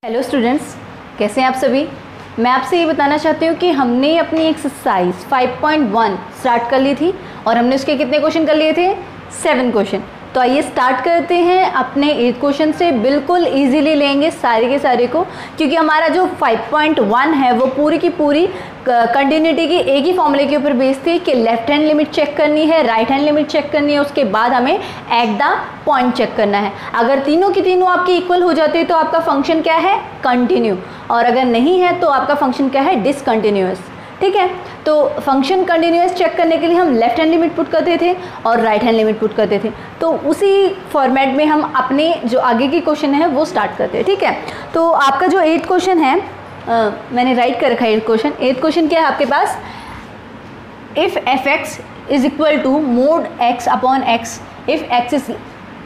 Hello students, कैसे हैं आप सभी। मैं आपसे ये बताना चाहती हूँ कि हमने अपनी एक्सरसाइज 5.1 स्टार्ट कर ली थी और हमने उसके कितने क्वेश्चन कर लिए थे, 7 क्वेश्चन। तो आइए स्टार्ट करते हैं अपने 8 क्वेश्चन से। बिल्कुल इजीली लेंगे सारे के सारे को, क्योंकि हमारा जो 5.1 है वो पूरी की पूरी कंटिन्यूटी की एक ही फॉर्मूले के ऊपर बेस्ड थी कि लेफ्ट हैंड लिमिट चेक करनी है, राइट हैंड लिमिट चेक करनी है, उसके बाद हमें एट द पॉइंट चेक करना है। अगर तीनों की तीनों आपकी इक्वल हो जाती है तो आपका फंक्शन क्या है, कंटिन्यू, और अगर नहीं है तो आपका फंक्शन क्या है, डिसकंटिन्यूअस। ठीक है, तो फंक्शन कंटिन्यूअस चेक करने के लिए हम लेफ्ट हैंड लिमिट पुट करते थे और राइट हैंड लिमिट पुट करते थे। तो उसी फॉर्मेट में हम अपने जो आगे की क्वेश्चन है वो स्टार्ट करते हैं। ठीक है, तो आपका जो 8th क्वेश्चन है, मैंने राइट कर रखा है 8th क्वेश्चन। 8th क्वेश्चन क्या है आपके पास, if f x is equal to mod x upon x if x is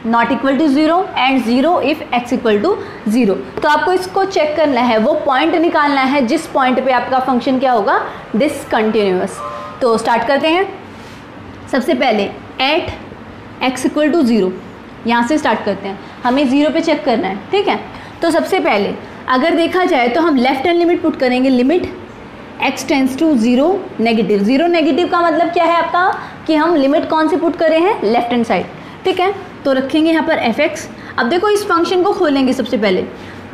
not equal to 0 and 0 if x equal to 0। तो आपको इसको चेक करना है, वो पॉइंट निकालना है जिस पॉइंट पे आपका फंक्शन क्या होगा, डिसकंटिन्यूअस। तो स्टार्ट करते हैं। सबसे पहले एट एक्स इक्वल टू 0, यहाँ से स्टार्ट करते हैं, हमें 0 पे चेक करना है। ठीक है, तो सबसे पहले अगर देखा जाए तो हम लेफ्ट हैंड लिमिट पुट करेंगे, limit x tends to 0 negative. 0 negative का मतलब क्या है आपका, कि हम लिमिट कौन सी पुट करे हैं, लेफ्ट हैंड साइड। ठीक है, तो रखेंगे यहाँ पर एफ एक्स। अब देखो इस फंक्शन को खोलेंगे, सबसे पहले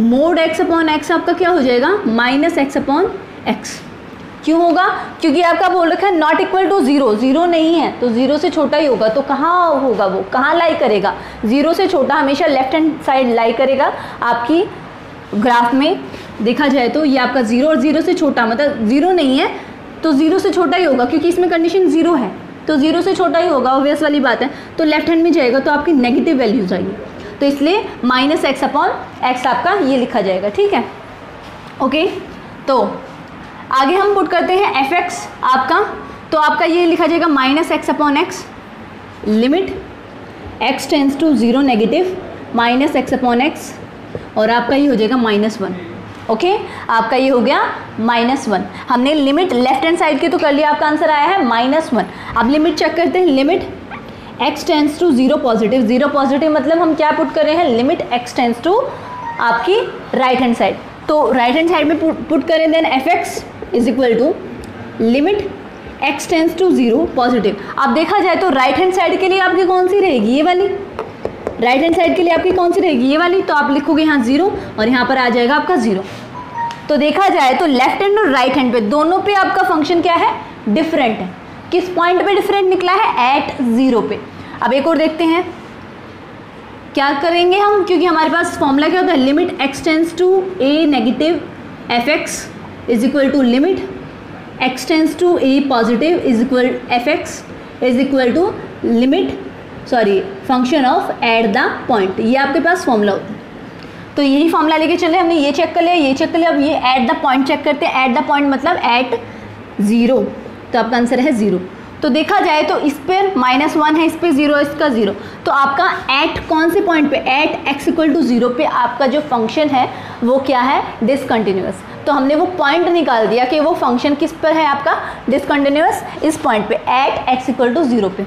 मोड एक्स अपॉन एक्स आपका क्या हो जाएगा, माइनस एक्स अपॉन एक्स। क्यों होगा, क्योंकि आपका बोल रखा है नॉट इक्वल टू 0, 0 नहीं है तो 0 से छोटा ही होगा। तो कहाँ होगा, वो कहाँ लाई करेगा, 0 से छोटा हमेशा लेफ्ट हैंड साइड लाई करेगा। आपकी ग्राफ में देखा जाए तो ये आपका 0 और 0 से छोटा, मतलब 0 नहीं है तो 0 से छोटा ही होगा, क्योंकि इसमें कंडीशन 0 है तो 0 से छोटा ही होगा, ऑब्वियस वाली बात है। तो लेफ्ट हैंड में जाएगा तो आपकी नेगेटिव वैल्यूज आएगी, तो इसलिए माइनस एक्स अपॉन एक्स आपका ये लिखा जाएगा। ठीक है, ओके। तो आगे हम पुट करते हैं एफ एक्स आपका, तो आपका ये लिखा जाएगा minus x upon x, limit x tends to 0 negative minus x upon x, और आपका ये हो जाएगा -1। ओके, आपका ये हो गया -1। हमने लिमिट लेफ्ट हैंड साइड की तो कर लिया, आपका आंसर आया है -1। अब लिमिट चेक करते हैं, limit x tends to 0 positive. 0 positive मतलब हम क्या पुट कर रहे हैं, लिमिट x टेंस टू आपकी राइट हैंड साइड। तो राइट हैंड साइड में पुट करें, then f x is equal to limit x tends to 0 positive. अब देखा जाए तो राइट हैंड साइड के लिए आपकी कौन सी रहेगी, ये वाली। राइट हैंड साइड के लिए आपकी कौन सी रहेगी, ये वाली। तो आप लिखोगे यहाँ 0 और यहाँ पर आ जाएगा आपका 0। तो देखा जाए तो लेफ्ट हैंड और राइट हैंड पे दोनों पे आपका फंक्शन क्या है, डिफरेंट है। किस पॉइंट पे डिफरेंट निकला है, एट 0 पे। अब एक और देखते हैं क्या करेंगे हम, क्योंकि हमारे पास फॉर्मूला क्या होता है, limit x tends to a negative f x is equal to limit x tends to a positive is equal f x is equal to limit function of at the point. ये आपके पास formula होता है। तो यही formula लेके चले, हमने ये चेक कर लिया, ये चेक कर लिया। अब ये एट द पॉइंट चेक करते हैं। एट द पॉइंट मतलब एट 0, तो आपका आंसर है 0। तो देखा जाए तो इस पर -1 है, इस पर 0 है, इसका 0। तो आपका एट कौन से पॉइंट पे, एट एक्स इक्वल टू 0 पे आपका जो फंक्शन है वो क्या है, डिसकंटिन्यूअस। तो हमने वो पॉइंट निकाल दिया कि वो फंक्शन किस पर है आपका, डिसकंटिन्यूअस, इस पॉइंट पे एट एक्स इक्वल टू 0 पे।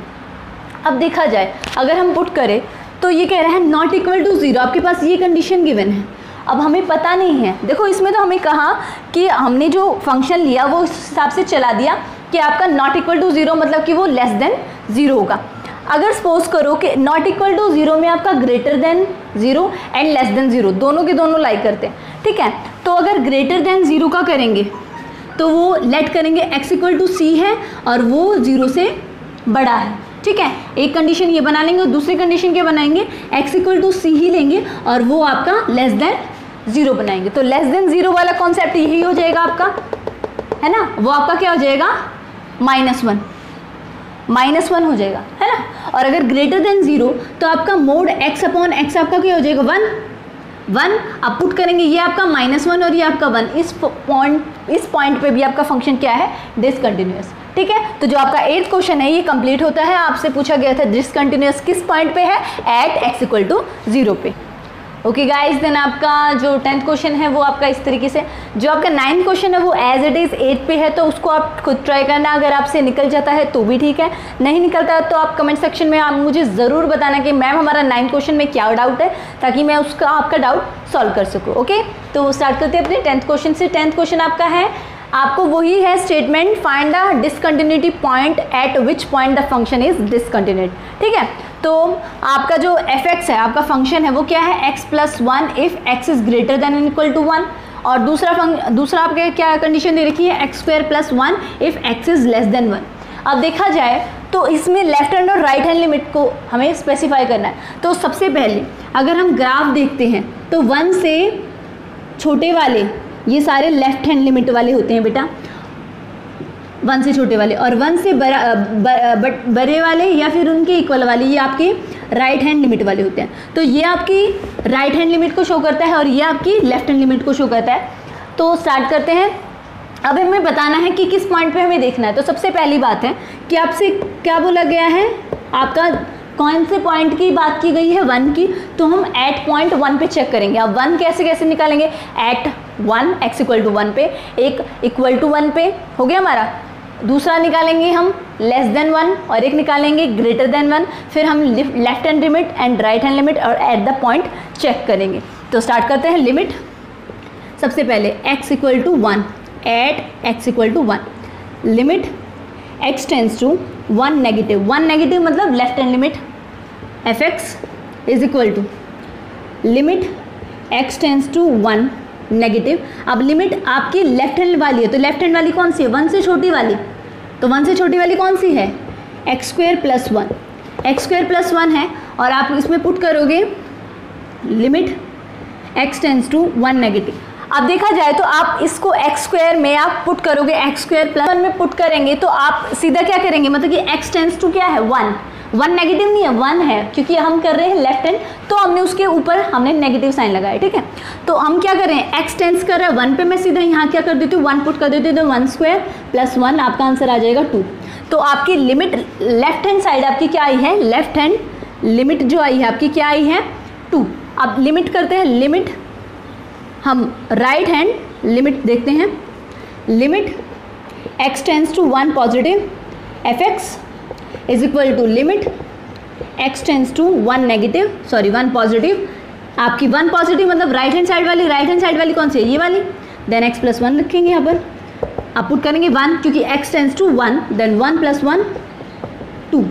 अब देखा जाए अगर हम पुट करें तो ये कह रहे हैं नॉट इक्वल टू 0, आपके पास ये कंडीशन गिवन है। अब हमें पता नहीं है, देखो इसमें तो हमें कहा कि हमने जो फंक्शन लिया वो उस हिसाब से चला दिया कि आपका नॉट इक्वल टू 0 मतलब कि वो लेस देन 0 होगा। अगर सपोज करो कि नॉट इक्वल टू 0 में आपका greater than 0 and less then 0 दोनों के दोनों लाइक करते हैं। ठीक है, तो अगर ग्रेटर देन 0 का करेंगे तो वो लेट करेंगे x इक्वल टू c है और वो 0 से बड़ा है। ठीक है, एक कंडीशन ये बना लेंगे और दूसरी कंडीशन क्या बनाएंगे, x इक्वल टू c ही लेंगे और वो आपका लेस देन 0 बनाएंगे। तो लेस देन 0 वाला कॉन्सेप्ट यही हो जाएगा आपका, है ना, वो आपका क्या हो जाएगा, -1 हो जाएगा, है ना। और अगर ग्रेटर देन 0 तो आपका मोड x अपॉन x आपका क्या हो जाएगा, 1। आप पुट करेंगे, ये आपका -1 और ये आपका 1। इस पॉइंट पे भी आपका फंक्शन क्या है, डिसकंटिन्यूअस। ठीक है, तो जो आपका 8th क्वेश्चन है ये कंप्लीट होता है। आपसे पूछा गया था डिसकंटिन्यूअस किस पॉइंट पे है, एट x इक्वल टू 0 पे। ओके गाइज, देन आपका जो 10th क्वेश्चन है वो आपका इस तरीके से, जो आपका 9th क्वेश्चन है वो एज इट इज़ 8 पे है, तो उसको आप खुद ट्राई करना। अगर आपसे निकल जाता है तो भी ठीक है, नहीं निकलता तो आप कमेंट सेक्शन में आप मुझे ज़रूर बताना कि मैम हमारा 9th क्वेश्चन में क्या डाउट है, ताकि मैं उसका आपका डाउट सॉल्व कर सकूँ। ओके, तो स्टार्ट करते हैं अपने 10th क्वेश्चन से। 10th क्वेश्चन आपका है, आपको वही है statement, find the discontinuity point at which point the function is discontinuous. ठीक है, तो आपका जो एफ है, आपका फंक्शन है वो क्या है, x + 1 if x is greater then और इक्वल टू 1, और दूसरा आपके क्या कंडीशन दे रखी है, x² + 1 if x is less than 1। अब देखा जाए तो इसमें लेफ्ट हैंड और राइट हैंड लिमिट को हमें स्पेसिफाई करना है। तो सबसे पहले अगर हम ग्राफ देखते हैं तो 1 से छोटे वाले ये सारे लेफ्ट हैंड लिमिट वाले होते हैं बेटा, 1 से छोटे वाले, और 1 से बड़े वाले या फिर उनके इक्वल वाले ये आपके राइट हैंड लिमिट वाले होते हैं। तो ये आपकी राइट हैंड लिमिट को शो करता है और ये आपकी लेफ्ट हैंड लिमिट को शो करता है। तो स्टार्ट करते हैं। अब हमें बताना है कि किस पॉइंट पे हमें देखना है। तो सबसे पहली बात है कि आपसे क्या बोला गया है, आपका कौन से पॉइंट की बात की गई है, 1 की, तो हम एट पॉइंट 1 पे चेक करेंगे। अब 1 कैसे निकालेंगे, एट 1 x = 1 पे, एक इक्वल टू 1 पे हो गया हमारा, दूसरा निकालेंगे हम लेस देन 1 और एक निकालेंगे ग्रेटर देन 1, फिर हम left hand limit and right hand limit और एट द पॉइंट चेक करेंगे। तो स्टार्ट करते हैं। लिमिट सबसे पहले x = 1 at x = 1, limit x tends to 1 negative, 1 negative मतलब left hand limit, f(x) is equal to limit x tends to 1 negative. अब limit आपकी लेफ्ट हैंड वाली है, तो लेफ्ट हैंड वाली कौन सी है, 1 से छोटी वाली, तो 1 से छोटी वाली कौन सी है, x² + 1, x² + 1 है, और आप इसमें पुट करोगे limit x tends to 1 negative. अब देखा जाए तो आप इसको x² में आप पुट करोगे, x² + 1 में पुट करेंगे तो आप सीधा क्या करेंगे, मतलब कि x टेंड्स टू क्या है, 1 नेगेटिव नहीं है, 1 है, क्योंकि हम कर रहे हैं लेफ्ट हैंड, तो हमने उसके ऊपर हमने नेगेटिव साइन लगाया। ठीक है, तो हम क्या कर रहे हैं, x टेंड्स कर रहे हैं 1 पे, मैं सीधा यहाँ क्या कर देती हूँ, 1 पुट कर देती हूँ, तो 1² + 1 आपका आंसर आ जाएगा 2। तो आपकी लिमिट लेफ्ट हैंड साइड आपकी क्या आई है, लेफ्ट हैंड लिमिट जो आई है आपकी क्या आई है, 2। अब लिमिट करते हैं, लिमिट हम राइट हैंड लिमिट देखते हैं, limit x tends to 1 positive, f(x) is equal to limit x tends to 1 negative, sorry 1 positive, आपकी 1 पॉजिटिव मतलब राइट हैंड साइड वाली कौन सी है, ये वाली, देन x + 1 लिखेंगे यहाँ पर, आप पुट करेंगे 1 क्योंकि x tends to 1, then 1 + 1 2,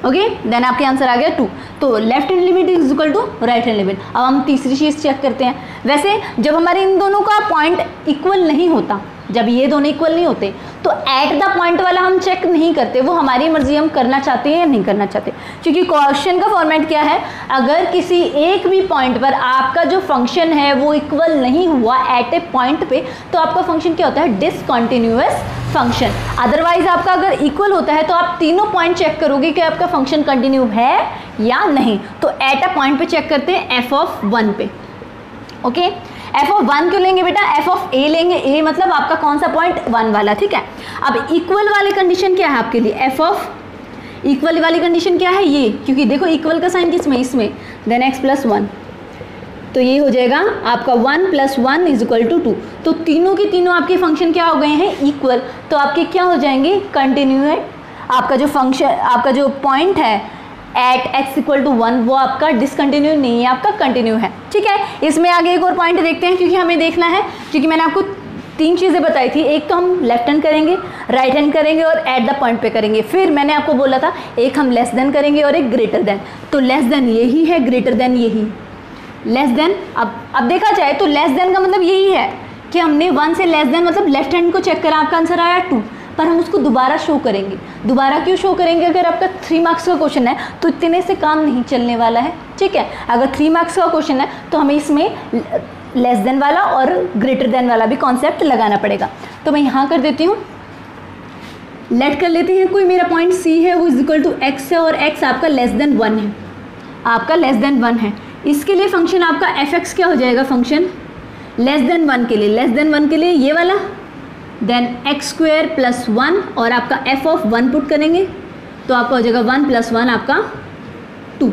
okay, then आपके आंसर आ गया 2। तो left hand limit is equal to right hand limit. अब हम तीसरी चीज़ चेक करते हैं। वैसे जब हमारे इन दोनों का पॉइंट इक्वल नहीं होता, जब ये दोनों इक्वल नहीं होते, तो एट द पॉइंट वाला हम चेक नहीं करते, वो हमारी मर्जी, हम करना चाहते हैं या नहीं करना चाहते, क्योंकि क्वेश्चन का फॉर्मेट क्या है, अगर किसी एक भी पॉइंट पर आपका जो फंक्शन है वो इक्वल नहीं हुआ एट ए पॉइंट पे, तो आपका फंक्शन क्या होता है, डिसकंटिन्यूअस फंक्शन। अदरवाइज आपका अगर इक्वल होता है तो आप तीनों पॉइंट चेक करोगे कि आपका फंक्शन कंटिन्यू है या नहीं। तो एट अ पॉइंट पे चेक करते हैं f(1) पे। ओके, f(1) क्यों लेंगे बेटा, f(a) लेंगे, a मतलब आपका कौन सा पॉइंट, 1 वाला। ठीक है, अब इक्वल वाले कंडीशन क्या है आपके लिए, इक्वल वाली कंडीशन क्या है, ये, क्योंकि देखो इक्वल का साइन किसमें, इसमें, देन x + 1, तो ये हो जाएगा आपका 1 + 1 इज इक्वल टू 2। तो तीनों की तीनों आपके फंक्शन क्या हो गए हैं, इक्वल, तो आपके क्या हो जाएंगे, कंटिन्यूएट। आपका जो फंक्शन, आपका जो पॉइंट है एट x = 1 वो आपका डिसकंटिन्यू नहीं है, आपका कंटिन्यू है। ठीक है, इसमें आगे एक और पॉइंट देखते हैं, क्योंकि हमें देखना है, क्योंकि मैंने आपको 3 चीज़ें बताई थी, एक तो हम लेफ्ट हैंड करेंगे, राइट हैंड करेंगे और एट द पॉइंट पे करेंगे, फिर मैंने आपको बोला था एक हम लेस देन करेंगे और एक ग्रेटर देन। तो लेस देन यही है, ग्रेटर देन यही, लेस देन। अब देखा जाए तो लेस देन का मतलब यही है कि हमने 1 से लेस देन मतलब लेफ्ट हैंड को चेक करा, आपका आंसर आया 2, पर हम उसको दोबारा शो करेंगे। दोबारा क्यों शो करेंगे, अगर आपका 3 मार्क्स का क्वेश्चन है तो इतने से काम नहीं चलने वाला है। ठीक है, अगर 3 मार्क्स का क्वेश्चन है तो हमें इसमें लेस देन वाला और ग्रेटर देन वाला भी कॉन्सेप्ट लगाना पड़ेगा। तो मैं यहाँ कर देती हूँ, लेट कर लेते हैं, कोई मेरा पॉइंट C है वो इज इक्वल टू x है, और x आपका लेस देन 1 है, आपका लेस देन 1 है। इसके लिए फंक्शन आपका f(x) क्या हो जाएगा, फंक्शन लेस देन 1 के लिए, लेस देन 1 के लिए ये वाला, देन x² + 1 और आपका f(1) पुट करेंगे तो आपका हो जाएगा 1 + 1 आपका 2।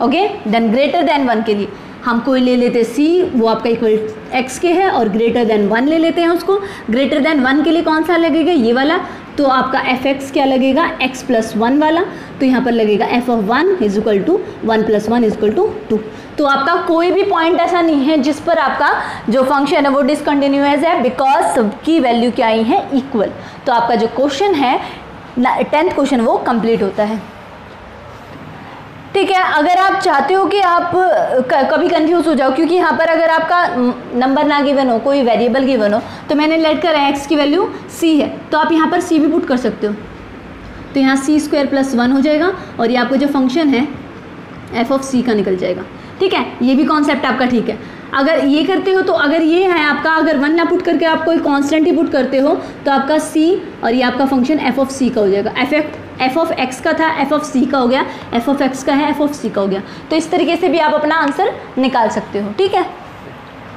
ओके। देन ग्रेटर देन 1 के लिए हम कोई ले लेते हैं c, वो आपका इक्वल x के है, और ग्रेटर देन 1 ले लेते हैं उसको। ग्रेटर देन 1 के लिए कौन सा लगेगा, ये वाला, तो आपका fx क्या लगेगा, x + 1 वाला, तो यहाँ पर लगेगा f(1) = 1 + 1 = 2। तो आपका कोई भी पॉइंट ऐसा नहीं है जिस पर आपका जो फंक्शन है वो डिसकंटिन्यूअस है, बिकॉज सबकी वैल्यू क्या आई है, इक्वल। तो आपका जो क्वेश्चन है 10th क्वेश्चन वो कंप्लीट होता है। ठीक है, अगर आप चाहते हो कि आप कभी कंफ्यूज हो जाओ, क्योंकि यहाँ पर अगर आपका नंबर ना गिवन हो, कोई वेरिएबल गिवन हो, तो मैंने लेट कर x की वैल्यू c है, तो आप यहाँ पर c भी पुट कर सकते हो, तो यहाँ c² + 1 हो जाएगा, और ये आपका जो फंक्शन है f(c) का निकल जाएगा। ठीक है, ये भी कॉन्सेप्ट आपका ठीक है। अगर ये करते हो तो अगर ये है आपका, अगर 1 ना पुट करके आप कोई कॉन्स्टेंट ही पुट करते हो तो आपका c और ये आपका फंक्शन f(c) का हो जाएगा। f(x) का था, f(c) का हो गया, f(x) का है, f(c) का हो गया। तो इस तरीके से भी आप अपना आंसर निकाल सकते हो। ठीक है,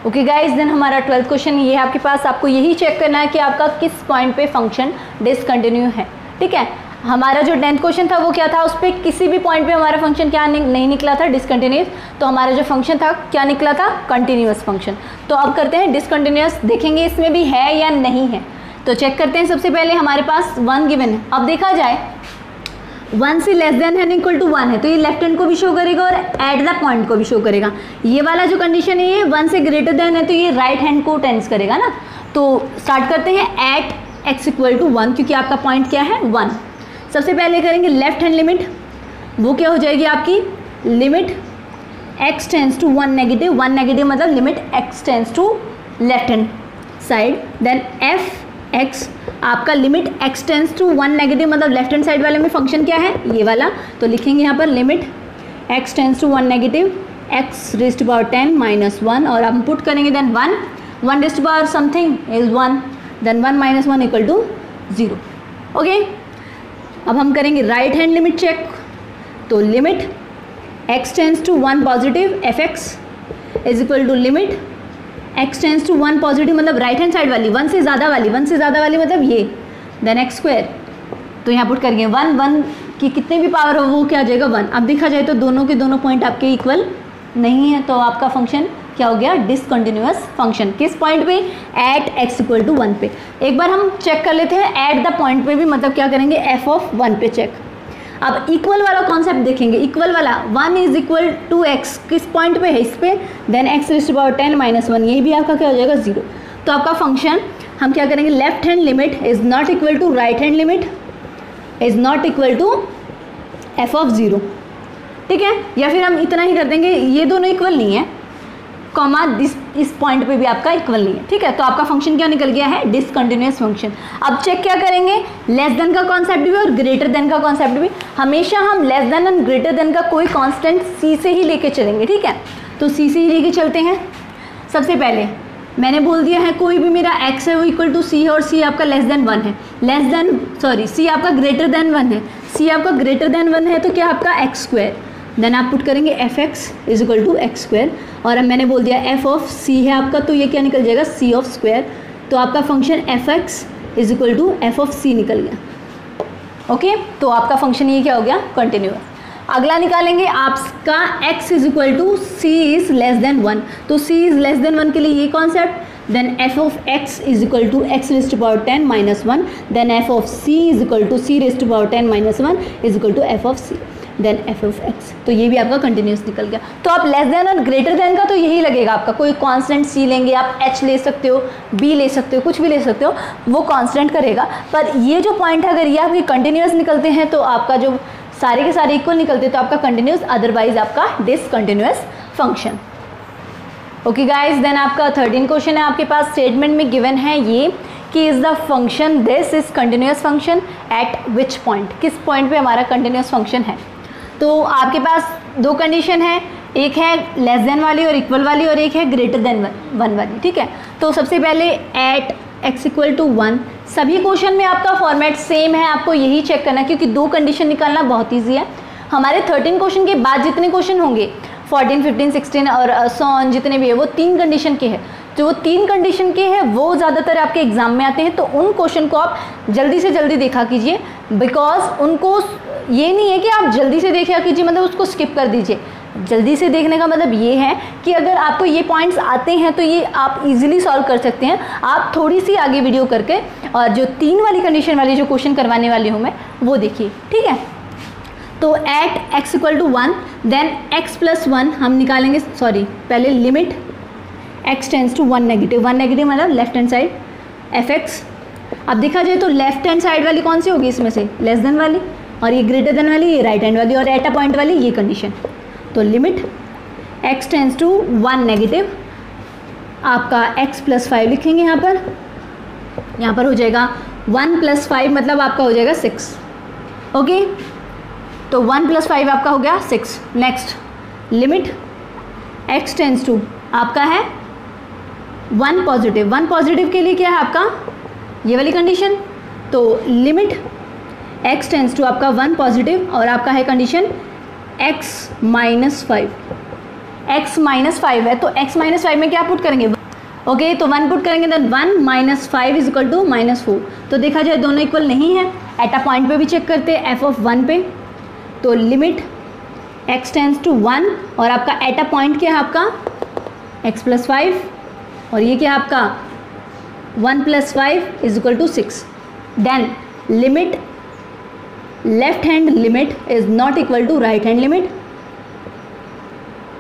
ओके गाइज, देन हमारा 12th क्वेश्चन ये है आपके पास। आपको यही चेक करना है कि आपका किस पॉइंट पे फंक्शन डिसकंटिन्यू है। ठीक है, हमारा जो 10th क्वेश्चन था वो क्या था, उस पर किसी भी पॉइंट पे हमारा फंक्शन क्या नहीं निकला था, डिसकंटिन्यूस। तो हमारा जो फंक्शन था क्या निकला था, कंटिन्यूअस फंक्शन। तो अब करते हैं डिसकंटिन्यूअस, देखेंगे इसमें भी है या नहीं है। तो चेक करते हैं। सबसे पहले हमारे पास 1 गिवन है। अब देखा जाए 1 से लेस देन है इक्वल टू 1 है, तो ये लेफ्ट हैंड को भी शो करेगा और एट द पॉइंट को भी शो करेगा। ये वाला जो कंडीशन है ये 1 से ग्रेटर देन है, तो ये राइट हैंड को टेंस करेगा ना। तो स्टार्ट करते हैं एट x = 1, क्योंकि आपका पॉइंट क्या है 1। सबसे पहले करेंगे लेफ्ट हैंड लिमिट, वो क्या हो जाएगी आपकी, limit x tends to 1 negative, 1 negative मतलब limit x tends to left hand side. Then f(x) आपका limit x tends to 1 negative मतलब लेफ्ट हैंड साइड वाले में फंक्शन क्या है, ये वाला। तो लिखेंगे यहाँ पर limit x tends to 1 negative x⁻10 - 1, और हम पुट करेंगे then 1 something is 1, then 1 - 1 = 0। Okay, अब हम करेंगे राइट हैंड लिमिट चेक। तो limit x tends to 1 positive f(x) = limit x tends to 1 positive मतलब राइट हैंड साइड वाली, 1 से ज़्यादा वाली, 1 से ज़्यादा वाली मतलब ये, देन x²। तो यहाँ पुट करेंगे 1 की कितनी भी पावर हो वो क्या आ जाएगा 1। अब देखा जाए तो दोनों के दोनों पॉइंट आपके इक्वल नहीं है, तो आपका फंक्शन क्या हो गया, डिसकंटिन्यूअस फंक्शन। किस पॉइंट पे, एट x = 1 पे। एक बार हम चेक कर लेते हैं एट द पॉइंट पे भी, मतलब क्या करेंगे f(1) पे चेक। अब इक्वल वाला कॉन्सेप्ट देखेंगे, इक्वल वाला 1 = x किस पॉइंट पे है, इस पे, देन x⁻10 - 1, यही भी आपका क्या हो जाएगा 0। तो आपका फंक्शन हम क्या करेंगे, left hand limit is not equal to right hand limit is not equal to f(0). ठीक है, या फिर हम इतना ही कर देंगे, ये दोनों इक्वल नहीं है, कॉमा इस पॉइंट पे भी आपका इक्वल नहीं है। ठीक है, तो आपका फंक्शन क्या निकल गया है, डिसकंटिन्यूअस फंक्शन। अब चेक क्या करेंगे, लेस देन का कॉन्सेप्ट भी और ग्रेटर देन का कॉन्सेप्ट भी। हमेशा हम less than and greater then का कोई कांस्टेंट c से ही लेके चलेंगे। ठीक है, तो c से ही लेके चलते हैं। सबसे पहले मैंने बोल दिया है कोई भी मेरा x है वो इक्वल टू c है, और c आपका लेस देन 1 है, c आपका ग्रेटर देन 1 है, c आपका ग्रेटर देन 1 है, तो क्या आपका x²। देन आप पुट करेंगे f(x) = x², और अब मैंने बोल दिया f(c) है आपका, तो ये क्या निकल जाएगा c²। तो आपका फंक्शन f(x) = f(c) निकल गया। ओके, तो आपका फंक्शन ये क्या हो गया, कंटिन्यूअस। अगला निकालेंगे आपका x = c is less than 1, तो c इज़ लेस देन 1 के लिए ये concept. Then f(x) = x⁻10 - 1, then f(c) = c⁻10 - 1 = f(c), then f(x). तो ये भी आपका कंटिन्यूस निकल गया। तो आप लेस देन और ग्रेटर देन का तो यही लगेगा आपका, कोई कांस्टेंट c लेंगे आप, h ले सकते हो, b ले सकते हो, कुछ भी ले सकते हो, वो कांस्टेंट करेगा। पर ये जो पॉइंट है अगर ये आपके कंटिन्यूस निकलते हैं तो आपका जो सारे के सारे इक्वल निकलते हैं तो आपका कंटिन्यूस, अदरवाइज आपका discontinuous function. Okay guys, then आपका 13 क्वेश्चन है आपके पास। स्टेटमेंट में गिवन है ये कि is the function this is continuous function at which point, किस पॉइंट पे हमारा कंटिन्यूअस फंक्शन है। तो आपके पास दो कंडीशन है, एक है लेस देन वाली और इक्वल वाली, और एक है ग्रेटर देन 1 वाली। ठीक है, तो सबसे पहले एट x = 1। सभी क्वेश्चन में आपका फॉर्मेट सेम है, आपको यही चेक करना है क्योंकि दो कंडीशन निकालना बहुत ईजी है। हमारे 13 क्वेश्चन के बाद जितने क्वेश्चन होंगे 14, 15, 16 और सो ऑन जितने भी है वो 3 कंडीशन के हैं। जो वो 3 कंडीशन के हैं वो ज़्यादातर आपके एग्जाम में आते हैं, तो उन क्वेश्चन को आप जल्दी से जल्दी देखा कीजिए, बिकॉज उनको ये नहीं है कि आप जल्दी से देखा कीजिए मतलब उसको स्किप कर दीजिए। जल्दी से देखने का मतलब ये है कि अगर आपको ये पॉइंट्स आते हैं तो ये आप इजीली सॉल्व कर सकते हैं। आप थोड़ी सी आगे वीडियो करके और जो 3 वाली कंडीशन वाली जो क्वेश्चन करवाने वाली हूँ मैं वो देखिए, ठीक है। तो at x equal to 1 then x plus 1 हम निकालेंगे, सॉरी पहले limit x tends to 1 negative, 1 negative मतलब लेफ्ट हैंड साइड fx। अब देखा जाए तो लेफ्ट हैंड साइड वाली कौन सी होगी इसमें से, लेस देन वाली, और ये ग्रेटर देन वाली ये राइट हैंड वाली, और एट अ पॉइंट वाली ये कंडीशन। तो limit x tends to 1 negative, आपका x प्लस 5 लिखेंगे यहाँ पर हो जाएगा 1 प्लस 5 मतलब आपका हो जाएगा 6, ओके। तो 1 प्लस 5 आपका हो गया 6। Next limit x tends to आपका है 1 पॉजिटिव, 1 पॉजिटिव के लिए क्या है आपका ये वाली कंडीशन। तो लिमिट x टेंस टू आपका 1 पॉजिटिव और आपका है condition x minus 5, x minus 5 है तो x माइनस 5 में क्या पुट करेंगे, ओके। तो 1 पुट करेंगे then 1 minus 5 is equal to -4। तो देखा जाए दोनों इक्वल नहीं है, एट अ पॉइंट पे भी चेक करते हैं f ऑफ 1 पे। तो लिमिट x टेंस टू 1 और आपका एट अ पॉइंट क्या है आपका x प्लस 5 और ये क्या है आपका 1 plus 5 is equal to 6। Then limit left hand limit is not equal to right hand limit,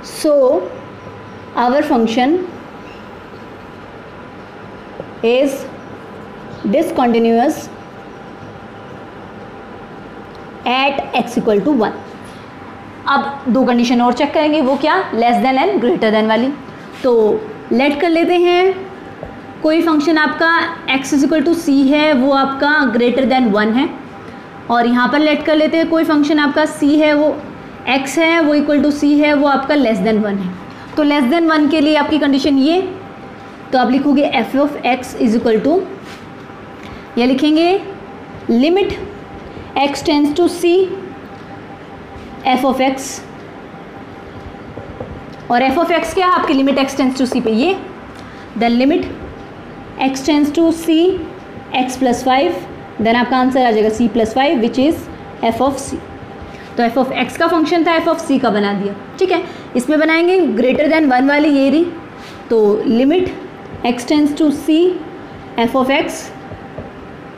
so our function is discontinuous at x equal to 1। अब 2 कंडीशन और चेक करेंगे, वो क्या, less than and greater than वाली। तो late कर लेते हैं कोई फंक्शन आपका x is equal to c है वो आपका ग्रेटर देन 1 है, और यहाँ पर लेट कर लेते हैं कोई फंक्शन आपका c है वो x है वो इक्वल टू c है वो आपका लेस देन 1 है। तो लेस देन 1 के लिए आपकी कंडीशन ये, तो आप लिखोगे f of x is equal to, ये लिखेंगे limit x tends to c f of x, और f ऑफ x क्या है आपकी limit x tends to c पे ये, then limit x tends to c x plus 5, देन आपका आंसर आ जाएगा c plus 5 which is f of c। तो f ऑफ x का फंक्शन था, f ऑफ c का बना दिया, ठीक है। इसमें बनाएंगे ग्रेटर देन 1 वाली ये रही, तो limit x tends to c f of x,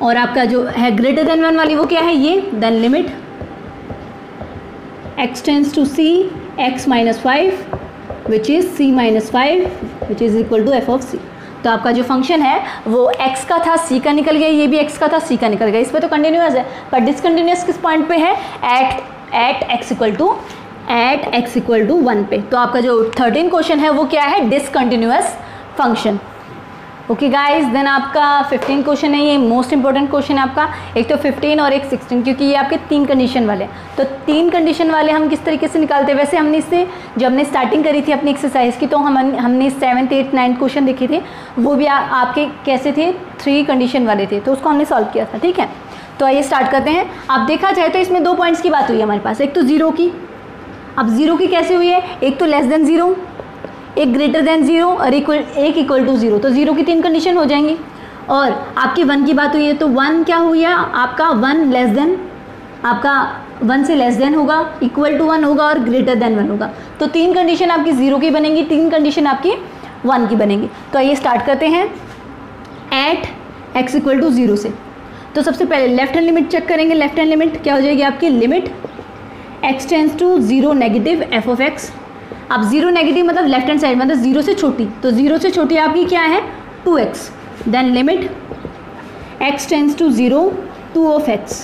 और आपका जो है ग्रेटर देन 1 वाली वो क्या है ये, then limit x tends to c x minus 5 which is c minus 5 which is equal to f of c। तो आपका जो फंक्शन है वो x का था c का निकल गया, ये भी x का था c का निकल गया, इस पर तो कंटिन्यूअस है, पर डिसकंटिन्यूअस किस पॉइंट पे है, एट x इक्वल टू 1 पे। तो आपका जो 13 क्वेश्चन है वो क्या है, discontinuous function, okay guys. Then आपका 15 क्वेश्चन है, ये मोस्ट इंपॉर्टेंट क्वेश्चन है आपका, एक तो 15 और एक 16, क्योंकि ये आपके 3 कंडीशन वाले हैं। तो 3 कंडीशन वाले हम किस तरीके से निकालते हैं, वैसे हमने इससे जब हमने स्टार्टिंग करी थी अपनी एक्सरसाइज की तो हमने 7th 8th 9th क्वेश्चन देखे थे, वो भी आपके कैसे थे, 3 कंडीशन वाले थे, तो उसको हमने सॉल्व किया था, ठीक है। तो आइए स्टार्ट करते हैं। अब देखा जाए तो इसमें 2 पॉइंट्स की बात हुई है हमारे पास, एक तो 0 की। अब 0 की कैसे हुई है, एक तो लेस देन 0, एक ग्रेटर देन 0 और एक इक्वल टू 0, तो 0 की 3 कंडीशन हो जाएंगी। और आपकी 1 की बात हुई है, तो 1 क्या हुई है आपका, 1 लेस देन, आपका 1 से लेस देन होगा, इक्वल टू 1 होगा और ग्रेटर देन 1 होगा। तो 3 कंडीशन आपकी 0 की बनेंगी, 3 कंडीशन आपकी 1 की बनेंगी। तो आइए स्टार्ट करते हैं एट x इक्वल टू 0 से। तो सबसे पहले लेफ्ट हैंड लिमिट चेक करेंगे, लेफ्ट हैंड लिमिट क्या हो जाएगी आपकी, limit x tends to 0 negative f of x। अब 0 नेगेटिव मतलब लेफ्ट हैंड साइड मतलब 0 से छोटी, तो 0 से छोटी आपकी क्या है 2x, then limit x tends to 0 2 of x।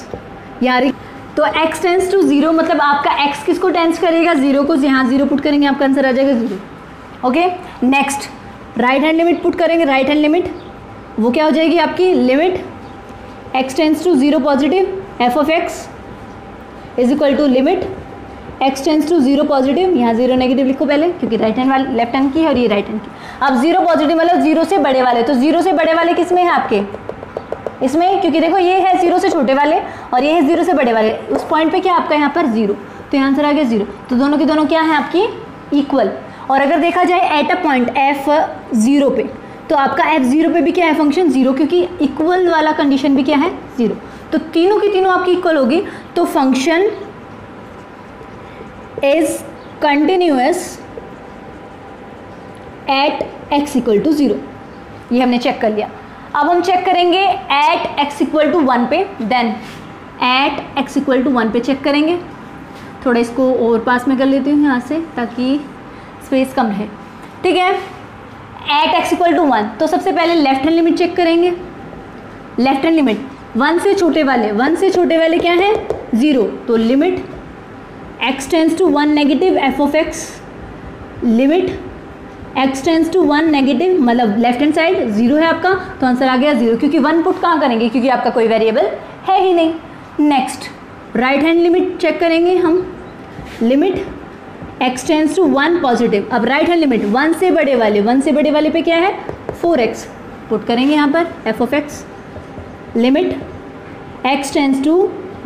यार तो x टेंस टू 0 मतलब आपका x किसको टेंस करेगा, 0 को, यहाँ 0 पुट करेंगे आपका आंसर आ जाएगा 0, okay. Next right hand limit put करेंगे, राइट हैंड लिमिट वो क्या हो जाएगी आपकी, limit x tends to 0 positive f of x is equal to limit x tends to 0 positive, यहाँ 0 नेगेटिव लिखो पहले क्योंकि राइट हैंड वाले लेफ्ट हैंड की है और ये राइट हैंड की। अब 0 पॉजिटिव मतलब 0 से बड़े वाले, तो 0 से बड़े वाले किस में है आपके, इसमें, क्योंकि देखो ये है 0 से छोटे वाले और ये है 0 से बड़े वाले, उस पॉइंट पे क्या आपका यहाँ पर 0, तो यहाँ आंसर आ गया 0। तो दोनों के दोनों क्या है आपकी इक्वल। और अगर देखा जाए एट अ पॉइंट f0 पे, तो आपका f0 पे भी क्या है फंक्शन 0, क्योंकि इक्वल वाला कंडीशन भी क्या है 0, तो तीनों की तीनों आपकी इक्वल होगी। तो function is continuous at x equal to 0, ये हमने चेक कर लिया। अब हम चेक करेंगे एट x इक्वल टू 1 पे, then at x equal to 1 पे चेक करेंगे। थोड़ा इसको और पास में कर लेती हूँ यहाँ से ताकि स्पेस कम रहे, ठीक है। एट x इक्वल टू 1, तो सबसे पहले लेफ्ट हैंड लिमिट चेक करेंगे। लेफ्ट हैंड लिमिट 1 से छोटे वाले क्या है 0, तो limit x tends to 1 negative f of x, limit x tends to 1 negative, मतलब लेफ्ट हैंड साइड 0 है आपका, तो आंसर आ गया 0, क्योंकि 1 पुट कहाँ करेंगे, क्योंकि आपका कोई वेरिएबल है ही नहीं। Next right hand limit check करेंगे हम, limit x tends to 1 positive. अब राइट हैंड लिमिट 1 से बड़े वाले पे क्या है 4x, पुट करेंगे यहाँ पर f of x, limit x tends to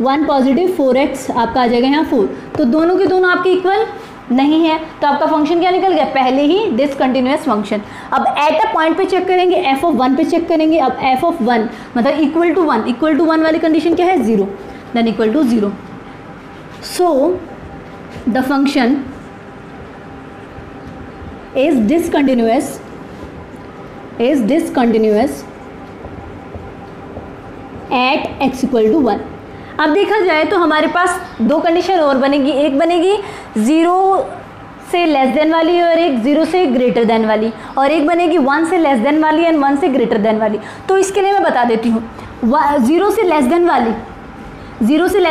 1 positive 4x, आपका आ जाएगा यहाँ 4। तो दोनों के दोनों आपके इक्वल नहीं है, तो आपका फंक्शन क्या निकल गया, पहले ही डिसकंटिन्यूअस फंक्शन। अब एट अ पॉइंट पे चेक करेंगे, f ऑफ 1 पे चेक करेंगे। अब f ऑफ 1 मतलब इक्वल टू 1 वाली कंडीशन क्या है 0, then equal to 0। So the function is discontinuous at x equal to 1। अब देखा जाए तो हमारे पास दो कंडीशन और बनेगी, एक बनेगी 0 से लेस देन वाली और एक 0 से ग्रेटर देन वाली, और एक बनेगी 1 से लेस देन वाली एंड 1 से ग्रेटर देन वाली। तो इसके लिए मैं बता देती हूँ, 0 से लेस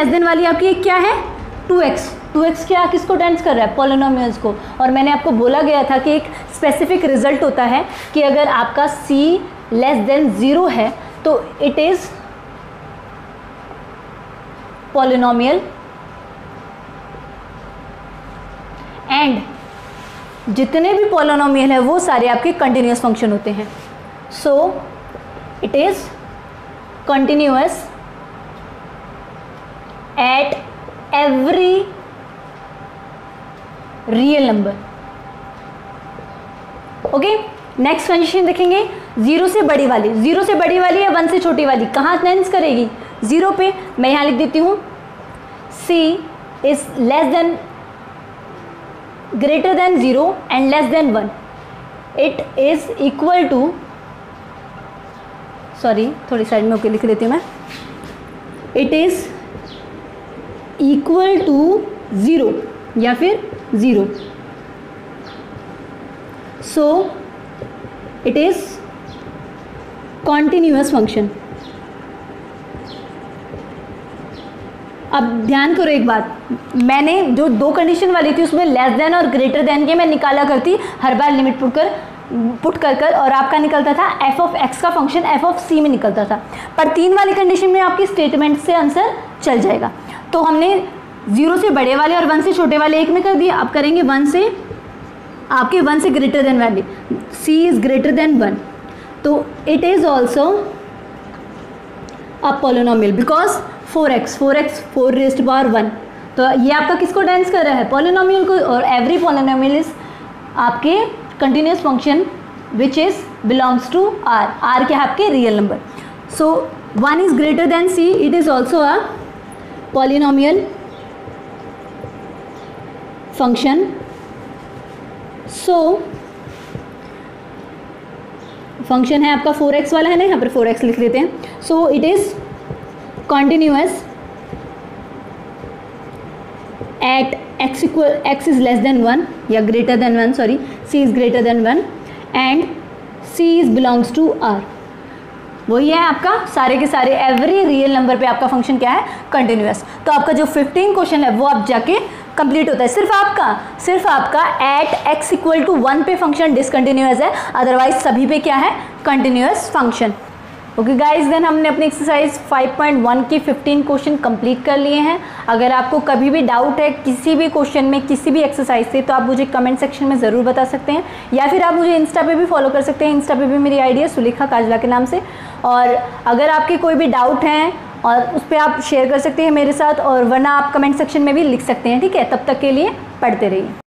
देन वाली आपकी एक क्या है 2x क्या किसको टेंस कर रहा है, पॉलिनोमियल्स को। और मैंने आपको बोला गया था कि एक स्पेसिफिक रिजल्ट होता है कि अगर आपका c लेस देन 0 है तो इट इज़ पॉलिनोमियल, एंड जितने भी पॉलिनोमियल है वो सारे आपके कंटिन्यूअस फंक्शन होते हैं। So it is continuous at every real number. Okay, next condition देखेंगे, 0 से बड़ी वाली या 1 से छोटी वाली कहाँ टेंस करेगी 0 पे। मैं यहाँ लिख देती हूँ c is less than greater than 0 and less than 1, it is equal to, sorry थोड़ी साइड में ओके लिख देती हूँ मैं, इट इज इक्वल टू 0 या फिर 0। So it is continuous function. अब ध्यान करो एक बात, मैंने जो दो कंडीशन वाली थी उसमें लेस देन और ग्रेटर देन के मैं निकाला करती हर बार लिमिट पुट कर और आपका निकलता था f ऑफ x का फंक्शन f ऑफ c में निकलता था। पर 3 वाली कंडीशन में आपकी स्टेटमेंट से आंसर चल जाएगा। तो हमने 0 से बड़े वाले और 1 से छोटे वाले एक में कर दिया, अब करेंगे 1 से ग्रेटर देन वाले, c इज ग्रेटर देन 1, तो it is also a polynomial because 4x 4 raised power 1, तो ये आपका किसको टेंस कर रहा है पॉलिनोमियल को, और एवरी पॉलिनोमियल इज आपके continuous function which is belongs to r क्या है आपके real number. So 1 is greater than c, it is also a polynomial function. So function है आपका 4x वाला है ना, यहाँ पर 4x लिख लेते हैं। So it is continuous at x is less than 1 या greater than 1, sorry, c is greater than 1 and c is belongs to r। वही है आपका सारे के सारे एवरी रियल नंबर पे आपका फंक्शन क्या है कंटिन्यूअस। तो आपका जो 15 क्वेश्चन है वो आप जाके कंप्लीट होता है। सिर्फ आपका एट x इक्वल टू 1 पे फंक्शन डिसकंटिन्यूअस है, अदरवाइज सभी पे क्या है continuous function. Okay guys, then हमने अपनी एक्सरसाइज 5.1 की 15 क्वेश्चन कंप्लीट कर लिए हैं। अगर आपको कभी भी डाउट है किसी भी क्वेश्चन में किसी भी एक्सरसाइज से तो आप मुझे कमेंट सेक्शन में ज़रूर बता सकते हैं, या फिर आप मुझे इंस्टा पे भी फॉलो कर सकते हैं। इंस्टा पे भी मेरी आईडी है सुलेखा काजला के नाम से, और अगर आपके कोई भी डाउट हैं और उस पर आप शेयर कर सकते हैं मेरे साथ, और वरना आप कमेंट सेक्शन में भी लिख सकते हैं। ठीक है, तब तक के लिए पढ़ते रहिए।